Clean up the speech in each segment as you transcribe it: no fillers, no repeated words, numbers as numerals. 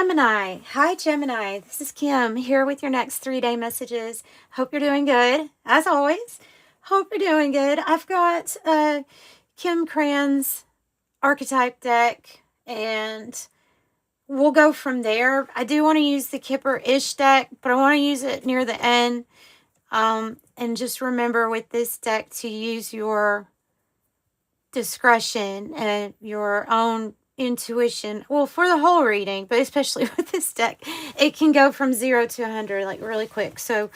Gemini. Hi, Gemini. This is Kim here with your next 3-day messages. Hope you're doing good. As always, hope you're doing good. I've got Kim Krans archetype deck, and we'll go from there. I do want to use the Kipper-ish deck, but I want to use it near the end. And just remember with this deck to use your discretion and your own intuition. Well, for the whole reading, but especially with this deck, it can go from 0 to 100 like really quick. So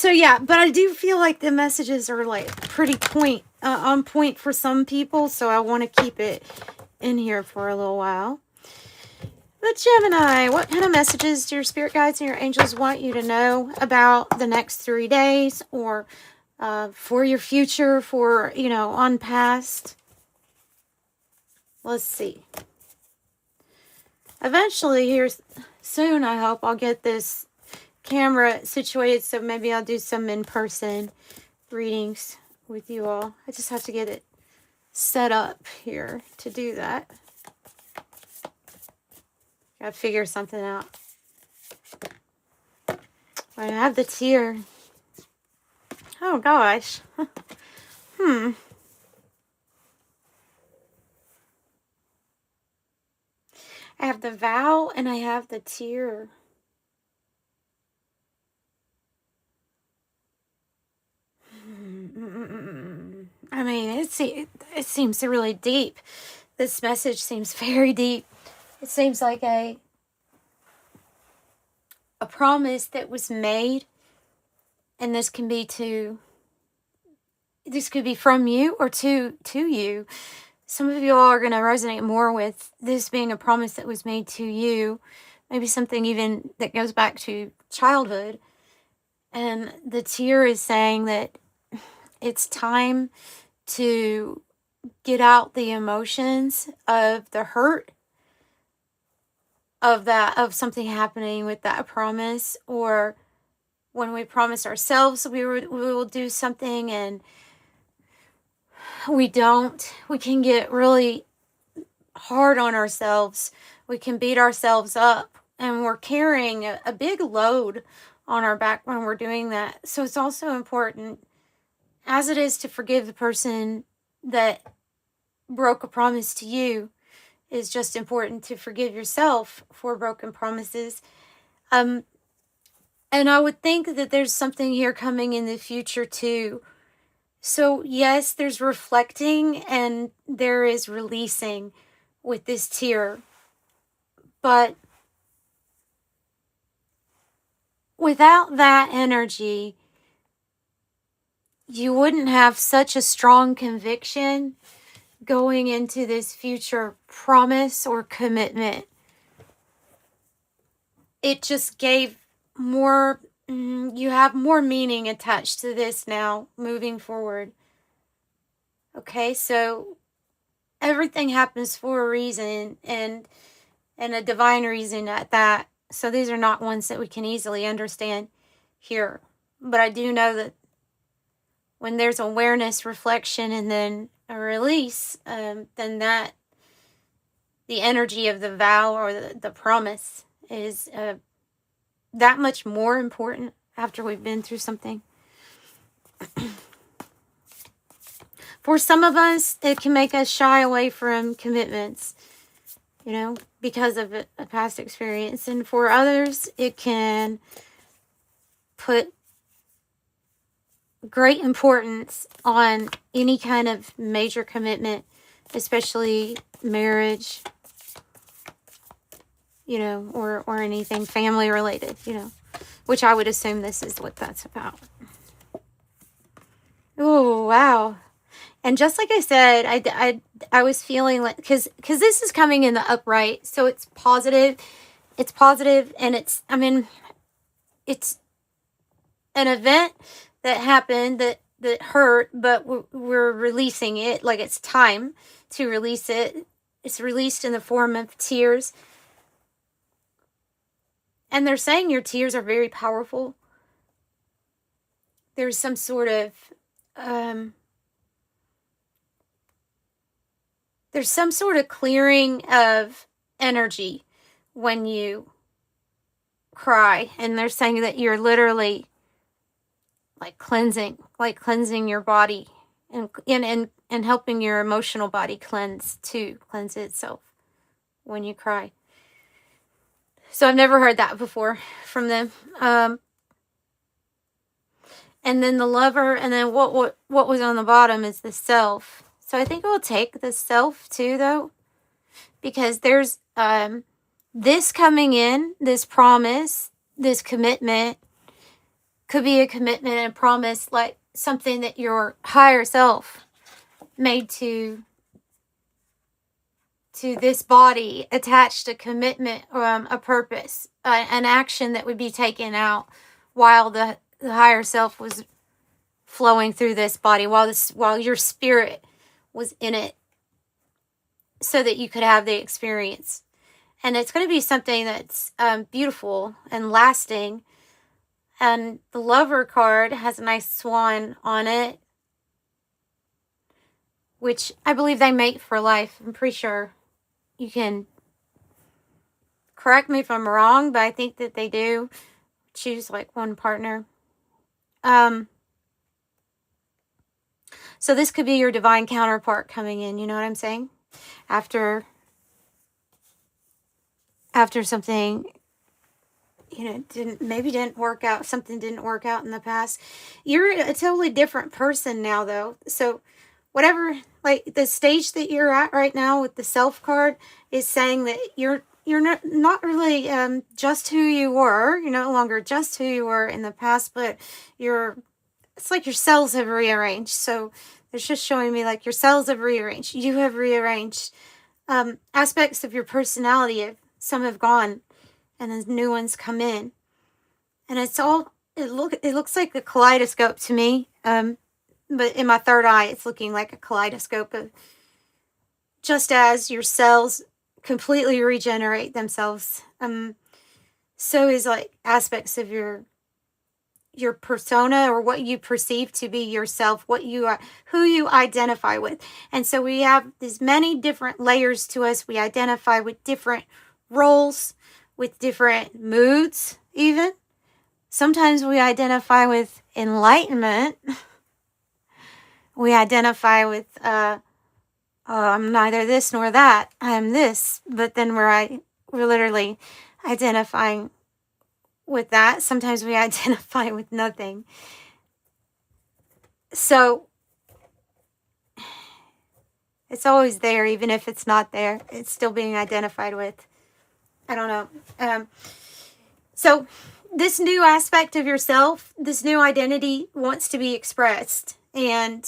yeah, but I do feel like the messages are like pretty on point for some people, so I want to keep it in here for a little while. But Gemini, what kind of messages do your spirit guides and your angels want you to know about the next 3 days, or for your future, for, on past? Let's see. Eventually, here soon, I hope I'll get this camera situated, so maybe I'll do some in-person readings with you all. I just have to get it set up here to do that. Gotta figure something out. I have the tear. Oh gosh. I have the vow and I have the tear. I mean, it seems really deep. This message seems very deep. It seems like a promise that was made, and this could be from you or to you. Some of you all are going to resonate more with this being a promise that was made to you, maybe something even that goes back to childhood. And the tear is saying that it's time to get out the emotions of the hurt of something happening with that promise, or when we promise ourselves we will do something and we don't. We can get really hard on ourselves. We can beat ourselves up, and we're carrying a big load on our back when we're doing that. So it's also important, as it is to forgive the person that broke a promise to you, is just important to forgive yourself for broken promises. And I would think that there's something here coming in the future too. So yes, there's reflecting and there is releasing with this tear. But without that energy, you wouldn't have such a strong conviction going into this future promise or commitment. It just gave more, you have more meaning attached to this now moving forward. Okay, so everything happens for a reason, and a divine reason at that. So these are not ones that we can easily understand here. But I do know that when there's awareness, reflection, and then a release, then that the energy of the vow or the promise is that much more important after we've been through something. For some of us, it can make us shy away from commitments, because of a past experience. And for others, it can put great importance on any kind of major commitment, especially marriage, or anything family related, which I would assume this is what that's about. Oh, wow. And just like I said, I was feeling like, because this is coming in the upright, so it's positive, and it's an event that happened that hurt, but we're releasing it. Like, it's time to release it. It's released in the form of tears. And they're saying your tears are very powerful. There's some sort of there's some sort of clearing of energy when you cry. And they're saying that you're literally like cleansing your body and helping your emotional body cleanse itself when you cry. So I've never heard that before from them. And then the lover, and then what was on the bottom is the self. So I think we'll take the self too, though, because there's this coming in, this promise, this commitment, could be a commitment and a promise, like something that your higher self made to this body, attached a commitment, a purpose, an action that would be taken out while the higher self was flowing through this body, while your spirit was in it, so that you could have the experience. And it's going to be something that's beautiful and lasting. And the Lover card has a nice swan on it, which I believe they mate for life. I'm pretty sure. You can correct me if I'm wrong, but I think that they do choose like one partner. So this could be your divine counterpart coming in, you know what I'm saying? After something, didn't work out, something didn't work out in the past. You're a totally different person now, though. So whatever, like the stage that you're at right now with the self card is saying that you're not really just who you were. You're no longer just who you were in the past, but it's like your cells have rearranged. So it's just showing me like your cells have rearranged. You have rearranged aspects of your personality. Some have gone, and then new ones come in, and it looks like a kaleidoscope to me. But in my third eye, it's looking like a kaleidoscope of, just as your cells completely regenerate themselves, so is like aspects of your persona, or what you perceive to be yourself, what you are, who you identify with. And so we have these many different layers to us. We identify with different roles, with different moods, even. Sometimes we identify with enlightenment. We identify with, I'm neither this nor that. I am this. But then we're literally identifying with that. Sometimes we identify with nothing. So it's always there, even if it's not there. It's still being identified with. I don't know. So this new aspect of yourself, this new identity wants to be expressed. And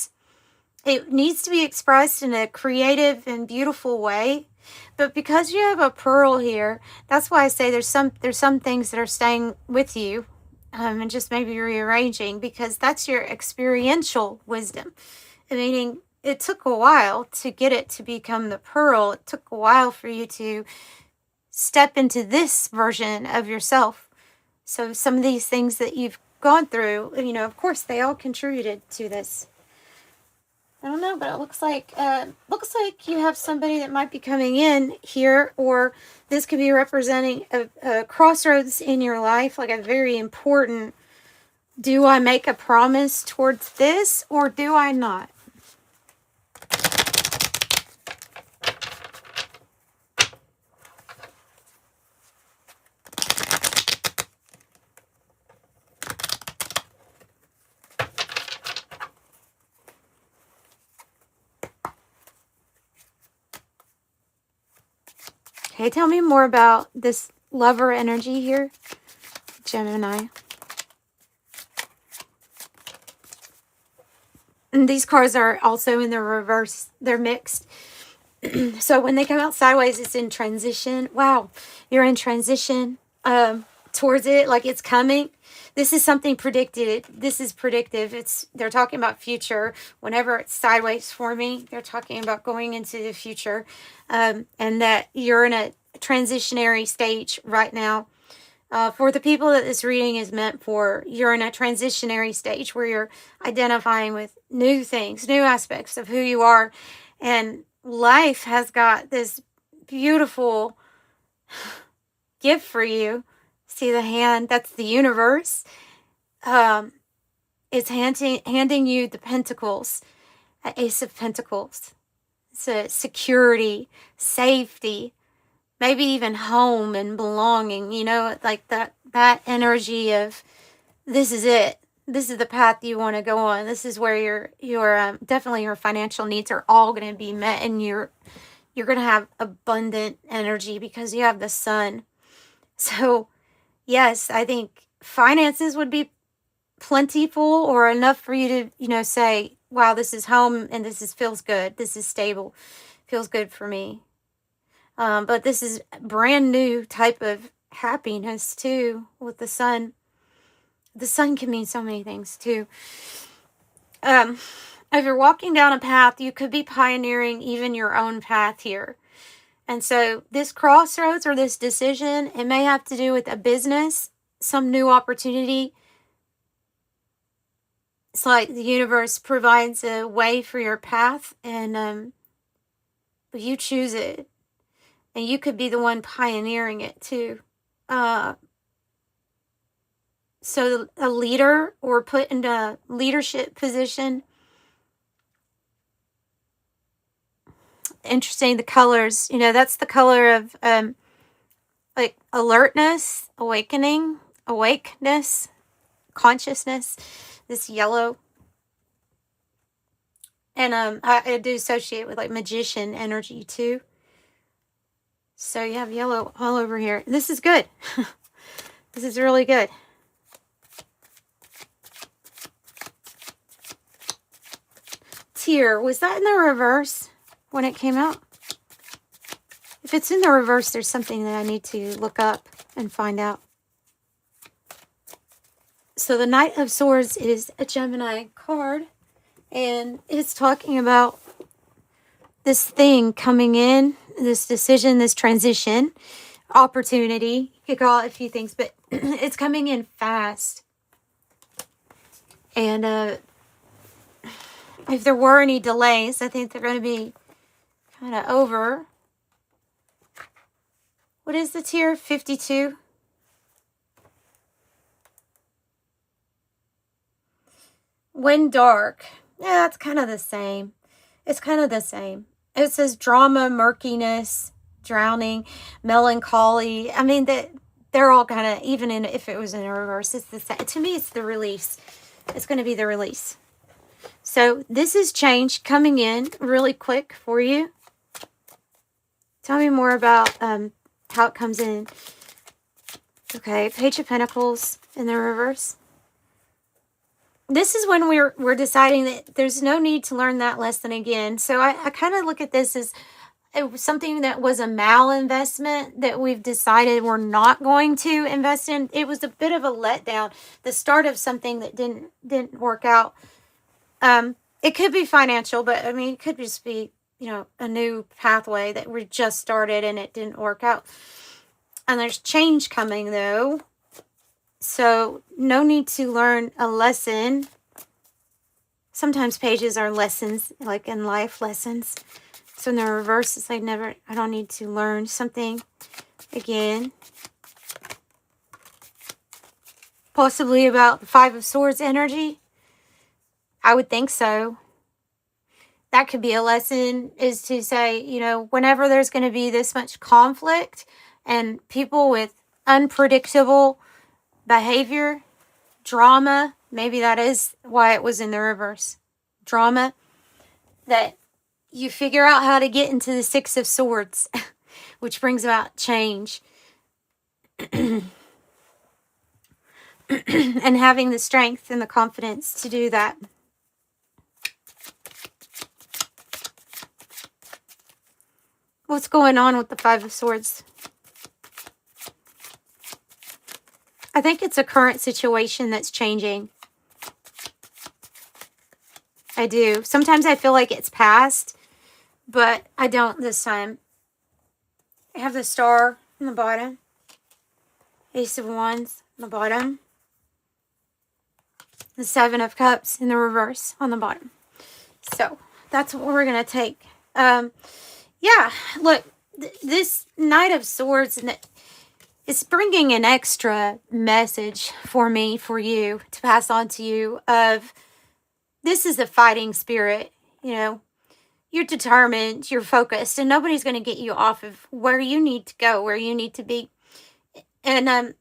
it needs to be expressed in a creative and beautiful way. But because you have a pearl here, that's why I say there's some things that are staying with you, and just maybe rearranging, because that's your experiential wisdom. Meaning it took a while to get it to become the pearl. It took a while for you to step into this version of yourself. So some of these things that you've gone through, of course, they all contributed to this. I don't know, but it looks like you have somebody that might be coming in here, or this could be representing a crossroads in your life, like a very important, do I make a promise towards this or do I not? Okay, tell me more about this lover energy here, Gemini. And these cards are also in the reverse. They're mixed. So when they come out sideways, it's in transition. Wow, you're in transition towards it, like it's coming. This is something predicted. This is predictive. They're talking about future. Whenever it's sideways for me, they're talking about going into the future, and that you're in a transitionary stage right now. For the people that this reading is meant for, you're in a transitionary stage where you're identifying with new things, new aspects of who you are, and life has got this beautiful gift for you. See the hand? That's the universe. It's handing you the pentacles, an Ace of Pentacles. It's security, safety, maybe even home and belonging, you know, like that energy of this is it. This is the path you want to go on. This is where your definitely your financial needs are all going to be met, and you're going to have abundant energy because you have the sun. So, yes, I think finances would be plentiful or enough for you to, you know, say, wow, this is home and feels good. This is stable. Feels good for me. But this is brand new type of happiness too with the sun. The sun can mean so many things too. If you're walking down a path, you could be pioneering even your own path here. And so this crossroads or this decision, it may have to do with a business, some new opportunity. It's like the universe provides a way for your path, and but you choose it. And you could be the one pioneering it too. So a leader or put in a leadership position. Interesting, the colors, you know, that's the color of like alertness, awakeness, consciousness, this yellow. And I do associate with like magician energy too. So you have yellow all over here. This is good. This is really good. Tear, was that in the reverse when it came out? If it's in the reverse, there's something that I need to look up and find out. So the Knight of Swords is a Gemini card, and it's talking about this thing coming in, this decision, this transition, opportunity. You could call it a few things, but it's coming in fast. And if there were any delays, I think they're going to be kind of over. What is the tier? 52? When dark. Yeah, that's kind of the same. It's kind of the same. It says drama, murkiness, drowning, melancholy. I mean, they're all kind of, even in if it was in a reverse, it's the same. To me, it's the release. It's going to be the release. So this is change coming in really quick for you. Tell me more about how it comes in. Okay, Page of Pentacles in the reverse. This is when we're deciding that there's no need to learn that lesson again. So I kind of look at this as it was something that was a malinvestment that we've decided we're not going to invest in. It was a bit of a letdown, the start of something that didn't work out. It could be financial, but I mean, it could just be, you know, a new pathway that we just started and it didn't work out. And there's change coming though. So no need to learn a lesson. Sometimes pages are lessons, like in life lessons. So in the reverse, it's like I don't need to learn something again. Possibly about the Five of Swords energy. I would think so. That could be a lesson, is to say, you know, whenever there's going to be this much conflict and people with unpredictable behavior, drama, maybe that is why it was in the reverse. Drama, that you figure out how to get into the Six of Swords, which brings about change. And having the strength and the confidence to do that. What's going on with the Five of Swords? I think it's a current situation that's changing. I do. Sometimes I feel like it's past, but I don't this time. I have the Star on the bottom. Ace of Wands on the bottom. The Seven of Cups in the reverse on the bottom. So that's what we're going to take. Yeah, look, this Knight of Swords, it's bringing an extra message for me, for you, to pass on to you of, this is a fighting spirit, you know. You're determined, you're focused, and nobody's going to get you off of where you need to go, where you need to be. And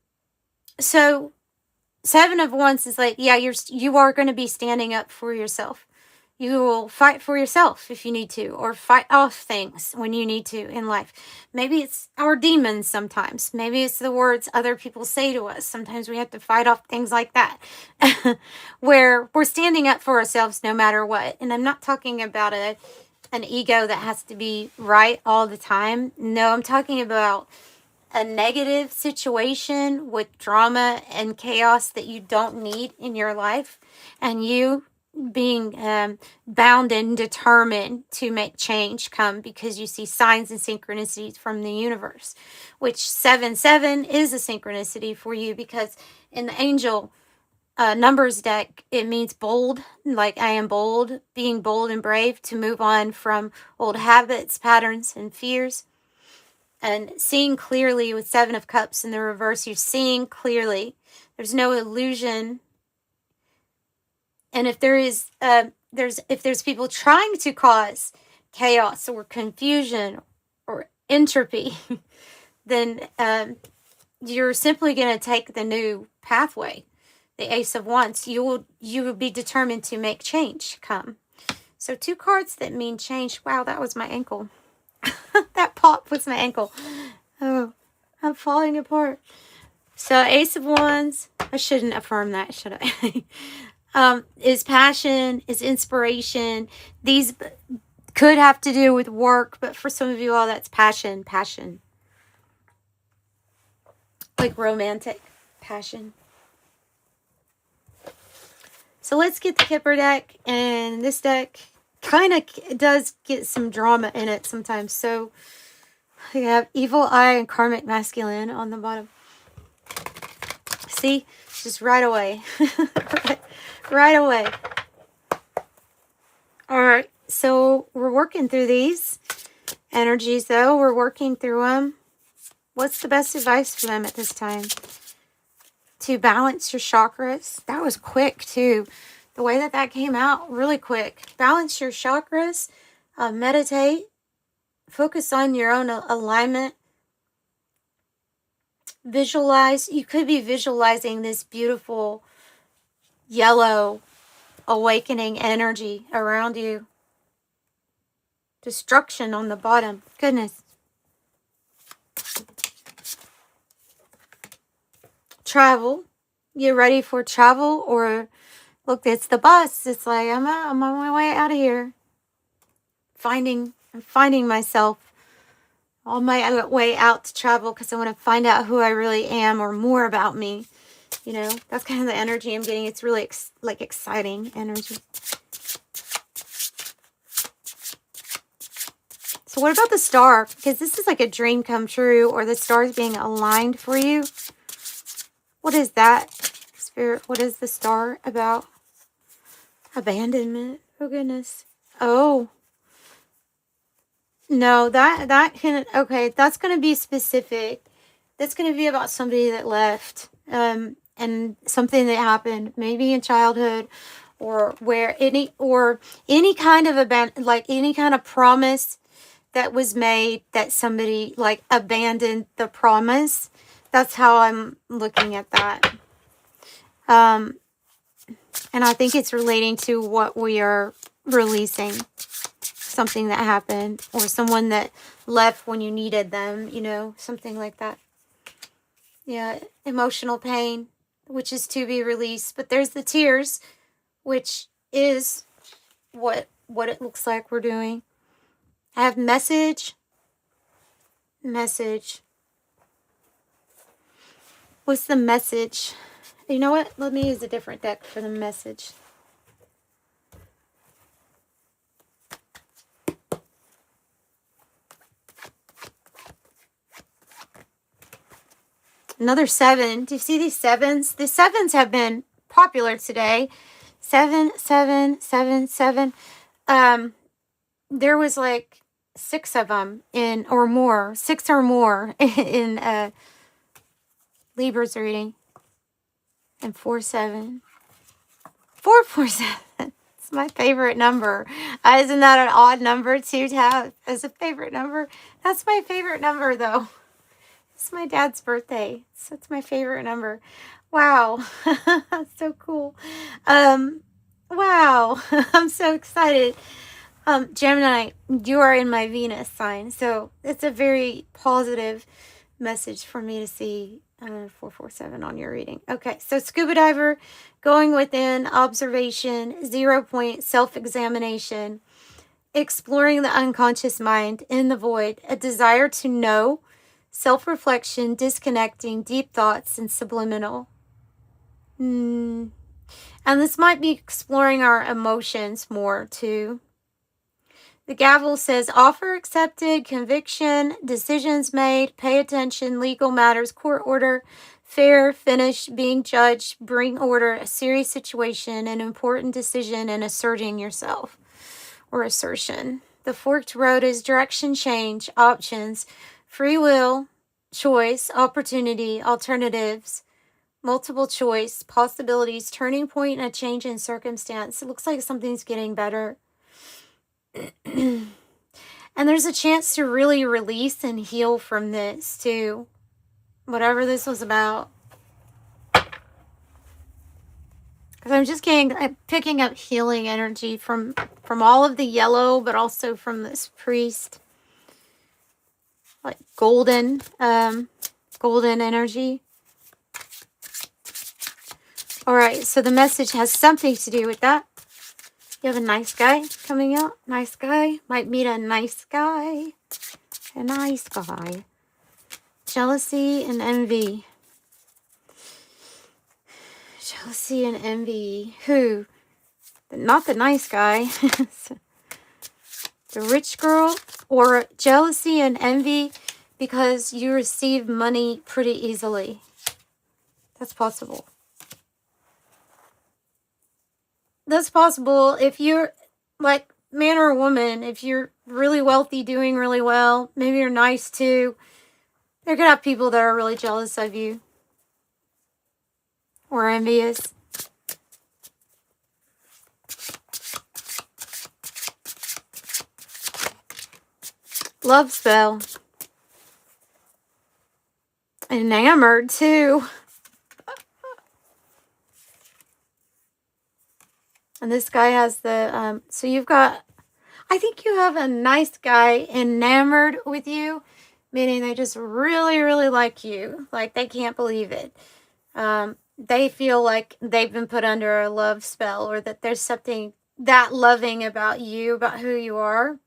so 7 of Wands is like, yeah, you are going to be standing up for yourself. You will fight for yourself if you need to, or fight off things when you need to in life. Maybe it's our demons sometimes. Maybe it's the words other people say to us. Sometimes we have to fight off things like that, where we're standing up for ourselves no matter what. And I'm not talking about an ego that has to be right all the time. No, I'm talking about a negative situation with drama and chaos that you don't need in your life, and you being bound and determined to make change come, because you see signs and synchronicities from the universe, which 7/7 is a synchronicity for you, because in the angel numbers deck, it means bold, like I am bold, being bold and brave to move on from old habits, patterns, and fears. And seeing clearly with 7 of Cups in the reverse, you're seeing clearly. There's no illusion. And if there is, if there's people trying to cause chaos or confusion or entropy, then you're simply going to take the new pathway, the Ace of Wands. You will be determined to make change come. So 2 cards that mean change. Wow, that was my ankle. That pop was my ankle. Oh, I'm falling apart. So Ace of Wands, I shouldn't affirm that, should I? Is passion, is inspiration. These could have to do with work, but for some of you all, that's passion. Like romantic passion. So let's get the Kipper deck, and this deck kind of does get some drama in it sometimes. So we have Evil Eye and Karmic Masculine on the bottom. See? Just right away. right away. Alright, so we're working through these energies, though. We're working through them. What's the best advice for them at this time? To balance your chakras. That was quick, too. The way that came out, really quick. Balance your chakras. Meditate. Focus on your own alignment. Visualize. You could be visualizing this beautiful yellow awakening energy around you. Destruction on the bottom. Goodness. Travel. Get ready for travel, or look, it's the bus. It's like I'm on my way out of here. I'm finding myself on my way out to travel, because I want to find out who I really am, or more about me. You know, that's kind of the energy I'm getting. It's really like exciting energy. So what about the star? Because this is like a dream come true, or the stars being aligned for you. What is that, Spirit? What is the star about? Abandonment. Oh, goodness. Oh. No, that can... Okay, that's going to be specific. That's going to be about somebody that left. And something that happened, maybe in childhood, or where any kind of like any kind of promise that was made, that somebody like abandoned the promise. That's how I'm looking at that. And I think it's relating to what we are releasing. Something that happened, or someone that left when you needed them, you know, something like that. Yeah, emotional pain, which is to be released. But there's the tears, which is what it looks like we're doing. I have message. What's the message? You know what? Let me use a different deck for the message. Another 7. Do you see these 7s? The 7s have been popular today. 7, 7, 7, 7. There was like 6 of them in, or more. 6 or more in Libra's reading. And 47. 447. It's my favorite number. Isn't that an odd number to have as a favorite number? That's my favorite number, though. It's my dad's birthday, so it's my favorite number. Wow. That's so cool. Wow. I'm so excited. Gemini, you are in my Venus sign, so it's a very positive message for me to see 447 on your reading. Okay, so scuba diver, going within, observation, 0 point, self-examination, exploring the unconscious mind, in the void, a desire to know, self-reflection, disconnecting, deep thoughts, and subliminal. And this might be exploring our emotions more too. The gavel says offer accepted, conviction, decisions made, pay attention, legal matters, court order, fair, finished, being judged, bring order, a serious situation, an important decision, and asserting yourself or assertion. The forked road is direction change, options, free will, choice, opportunity, alternatives, multiple choice, possibilities, turning point, and a change in circumstance. It looks like something's getting better. And there's a chance to really release and heal from this too. Whatever this was about. Because I'm picking up healing energy from all of the yellow, but also from this priest. Like golden energy. Alright, so the message has something to do with that. You have a nice guy coming out. Nice guy. Might meet a nice guy. A nice guy. Jealousy and envy. Jealousy and envy. Who? Not the nice guy. The rich girl. Or jealousy and envy because you receive money pretty easily. That's possible. That's possible if you're, like, man or woman, if you're really wealthy, doing really well, maybe you're nice too, there could have people that are really jealous of you or envious. Love spell. Enamored too. And this guy has the, so you've got, I think you have a nice guy enamored with you, meaning they just really, really like you. Like they can't believe it. They feel like they've been put under a love spell, or that there's something that loving about you, about who you are.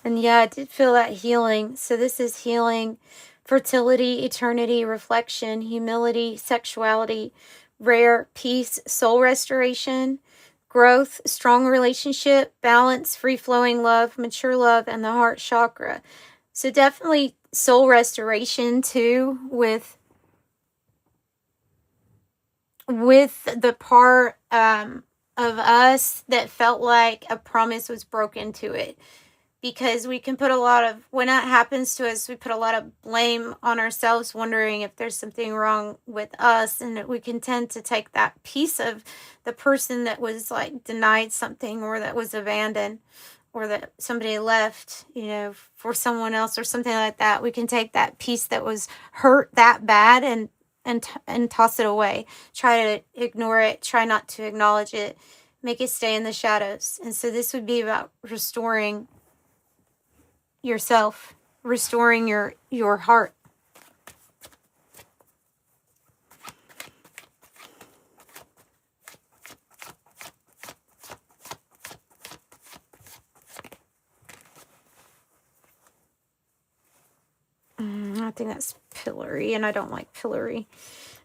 And yeah, I did feel that healing. So this is healing, fertility, eternity, reflection, humility, sexuality, rare, peace, soul restoration, growth, strong relationship, balance, free-flowing love, mature love, and the heart chakra. So definitely soul restoration too, with the part of us that felt like a promise was broken to it. Because we can put a lot of, when that happens to us, we put a lot of blame on ourselves, wondering if there's something wrong with us. And we can tend to take that piece of the person that was like denied something, or that was abandoned, or that somebody left, you know, for someone else or something like that. We can take that piece that was hurt that bad and toss it away. Try to ignore it. Try not to acknowledge it. Make it stay in the shadows. And so this would be about restoring yourself, restoring your heart. I think that's pillory, and I don't like pillory.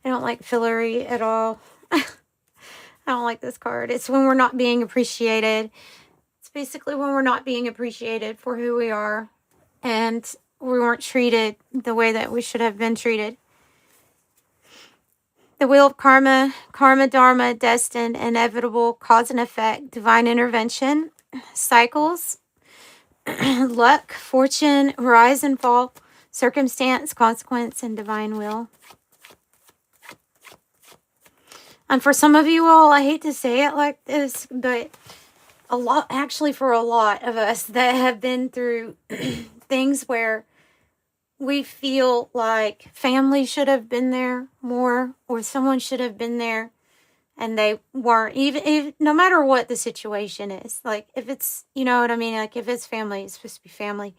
I don't like pillory at all. I don't like this card. It's when we're not being appreciated. Basically when we're not being appreciated for who we are, and we weren't treated the way that we should have been treated. The the wheel of karma, karma, dharma, destined, inevitable, cause and effect, divine intervention, cycles, luck, fortune, rise and fall, circumstance, consequence, and divine will. And for some of you all, I hate to say it like this, but for a lot of us that have been through things where we feel like family should have been there more, or someone should have been there and they weren't, even no matter what the situation is. Like, if it's, you know what I mean? Like, if it's family, it's supposed to be family.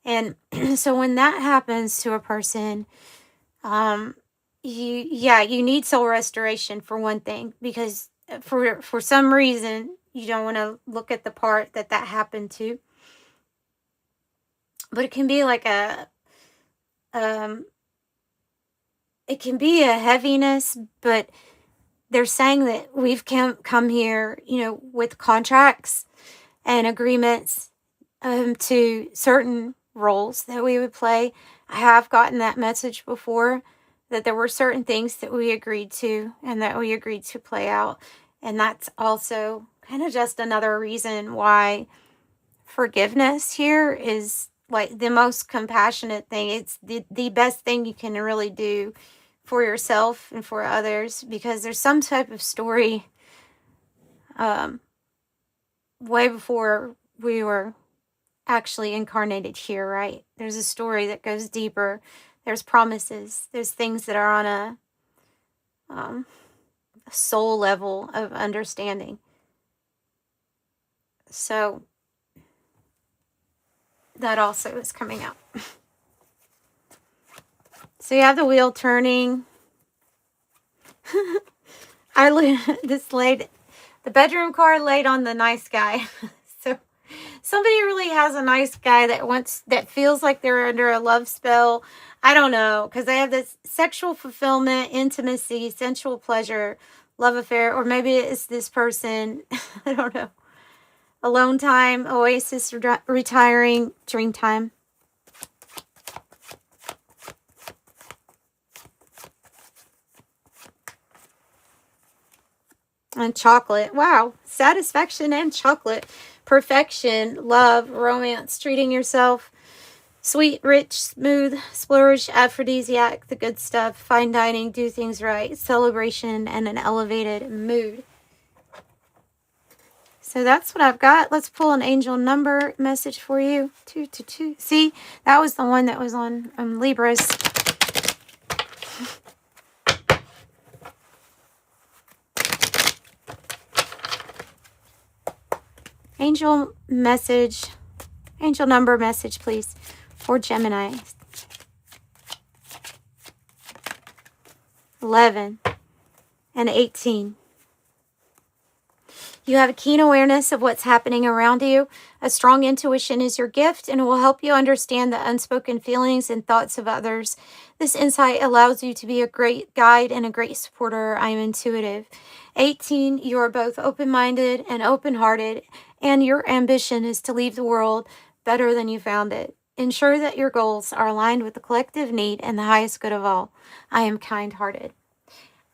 And so when that happens to a person, you need soul restoration for one thing, because for some reason you don't want to look at the part that happened to. But it can be like it can be a heaviness, but they're saying that we've come here, with contracts and agreements to certain roles that we would play. I have gotten that message before, that there were certain things that we agreed to and that we agreed to play out. And that's also kind of just another reason why forgiveness here is like the most compassionate thing. It's the best thing you can really do for yourself and for others, because there's some type of story way before we were actually incarnated here, right? There's a story that goes deeper. There's promises. There's things that are on a soul level of understanding. So that also is coming out. So you have the wheel turning. The bedroom card laid on the nice guy. So somebody really has a nice guy that feels like they're under a love spell. I don't know, because they have this sexual fulfillment, intimacy, sensual pleasure, love affair, or maybe it's this person. I don't know. Alone time, oasis, retiring, dream time. And chocolate. Wow. Satisfaction and chocolate. Perfection, love, romance, treating yourself. Sweet, rich, smooth, splurge, aphrodisiac, the good stuff. Fine dining, do things right. Celebration and an elevated mood. So that's what I've got. Let's pull an angel number message for you. 222. See, that was the one that was on Libras. Angel number message, please, for Gemini. 11 and 18. You have a keen awareness of what's happening around you. A strong intuition is your gift, and it will help you understand the unspoken feelings and thoughts of others. This insight allows you to be a great guide and a great supporter. I am intuitive. 18, you are both open-minded and open-hearted, and your ambition is to leave the world better than you found it. Ensure that your goals are aligned with the collective need and the highest good of all. I am kind-hearted.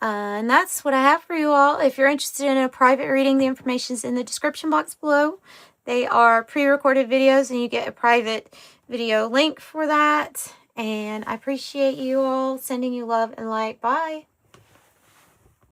And that's what I have for you all. If you're interested in a private reading, the information is in the description box below. They are pre-recorded videos, and you get a private video link for that. And I appreciate you all. Sending you love and light. Bye.